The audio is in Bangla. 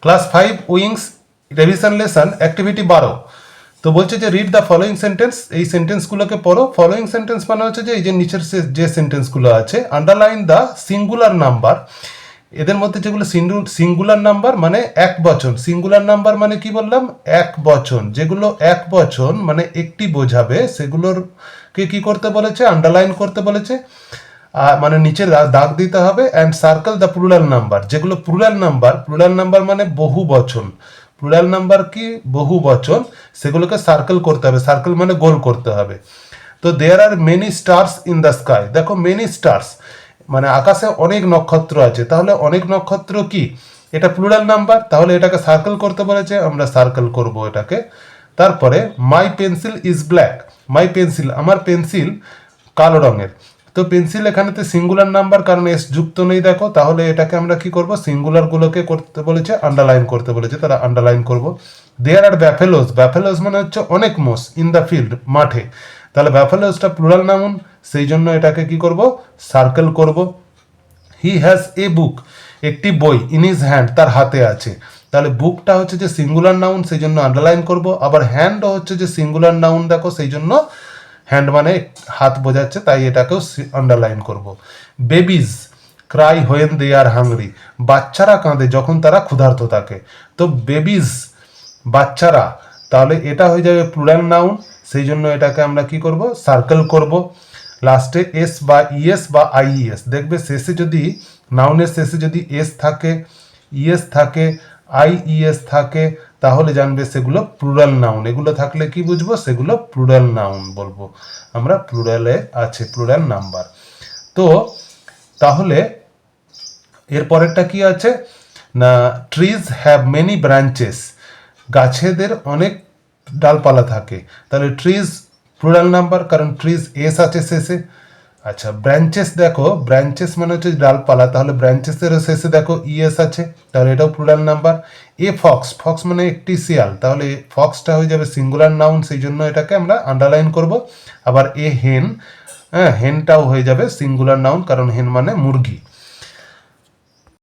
Class 5 wings revision lesson activity 12। তো বলছে যে রিড দ্য ফলোয়িং সেন্টেন্স, এই সেন্টেন্সগুলোকে পড়ো। ফলোয়িং সেন্টেন্স মানে হচ্ছে যে এই যে নিচের যে সেন্টেন্সগুলো আছে, আন্ডারলাইন দ্য সিঙ্গুলার নাম্বার, এদের মধ্যে যেগুলো সিঙ্গুলার নাম্বার মানে এক বচন, সিঙ্গুলার নাম্বার মানে কি বললাম, এক বচন, যেগুলো এক বচন মানে একটি বোঝাবে সেগুলোরকে কি করতে বলেছে, আন্ডারলাইন করতে বলেছে, মানে নিচে দাগ দিতে হবে। And circle the plural number, যেগুলো প্লুরাল নাম্বার মানে বহু বচন, প্লুরাল নাম্বার কি বহু বচন, সেগুলোকে সার্কেল করতে হবে, সার্কেল মানে গোল করতে হবে। তো there are many stars in the sky, দেখো মেনি স্টার্স মানে আকাশে অনেক নক্ষত্র আছে, তাহলে অনেক নক্ষত্র কি, এটা প্লুরাল নাম্বার, তাহলে এটাকে সার্কেল করতে বলেছে, আমরা সার্কেল করব এটাকে। তারপরে my pencil is black, my pencil আমার পেন্সিল কালো রঙের। তো পেন্সিল এখানেতে সিঙ্গুলার নাম্বার, কারণ এস যুক্ত নেই দেখো, তাহলে এটাকে আমরা কি করব, সিঙ্গুলারগুলোকে করতে বলেছে, আন্ডারলাইন করতে বলেছে, তারা আন্ডারলাইন করব। দেয়ার আর ব্যাফেলোস, ব্যাফেলোস মানে হচ্ছে অনেক মোষ, ইন দ্য ফিল্ড মাঠে, তাহলে ব্যাফেলোসটা প্লুরাল নাউন, সেই জন্য এটাকে কি করব, সার্কেল করব। হি হ্যাজ এ বুক, একটি বই, ইন হিজ হ্যান্ড তার হাতে আছে, তাহলে বুকটা হচ্ছে যে সিঙ্গুলার নাউন, সেই জন্য আন্ডারলাইন করব। আবার হ্যান্ডও হচ্ছে যে সিঙ্গুলার নাউন দেখো, সেই জন্য হ্যান্ড মানে হাত বোঝাচ্ছে, তাই এটাকেও আন্ডারলাইন করব। Babies cry when they are hungry, বাচ্চারা কাঁদে যখন তারা ক্ষুধার্ত থাকে। তো বেবিজ বাচ্চারা, তাহলে এটা হয়ে যাবে প্লুরাল নাউন, সেই জন্য এটাকে আমরা কি করব, সার্কেল করব। লাস্টে এস বা ইএস বা আইইএস, দেখবে শেষে যদি নাউনের শেষে যদি এস থাকে, ইএস থাকে, আইইএস থাকে, তাহলে জানবে সেগুলো প্লুরাল নাউন, এগুলো থাকলে কি বুঝবো, সেগুলো প্লুরাল নাউন বলবো আমরা, প্লুরালে আছে, প্লুরাল নাম্বার। তো তাহলে এর পরেরটা কি আছে না, ট্রিজ হ্যাভ মেনি ব্রাঞ্চেস, গাছেদের অনেক ডালপালা থাকে, তাহলে ট্রিজ প্লুরাল নাম্বার, কারণ ট্রিজ এস আছে শেষে। আচ্ছা ব্রাঞ্চেস, দেখো ব্রাঞ্চেস মানে হচ্ছে ডালপালা, তাহলে ব্রাঞ্চেসের শেষে দেখো ইএস আছে, তাহলে এটাও plural number. A fox, Fox মানে একটি শিয়াল, তাহলে ফক্সটা হয়ে যাবে সিঙ্গুলার নাউন, সেই জন্য এটাকে আমরা আন্ডারলাইন করব। আবার এ হেন, হ্যাঁ হেনটাও হয়ে যাবে সিঙ্গুলার নাউন, কারণ হেন মানে মুরগি।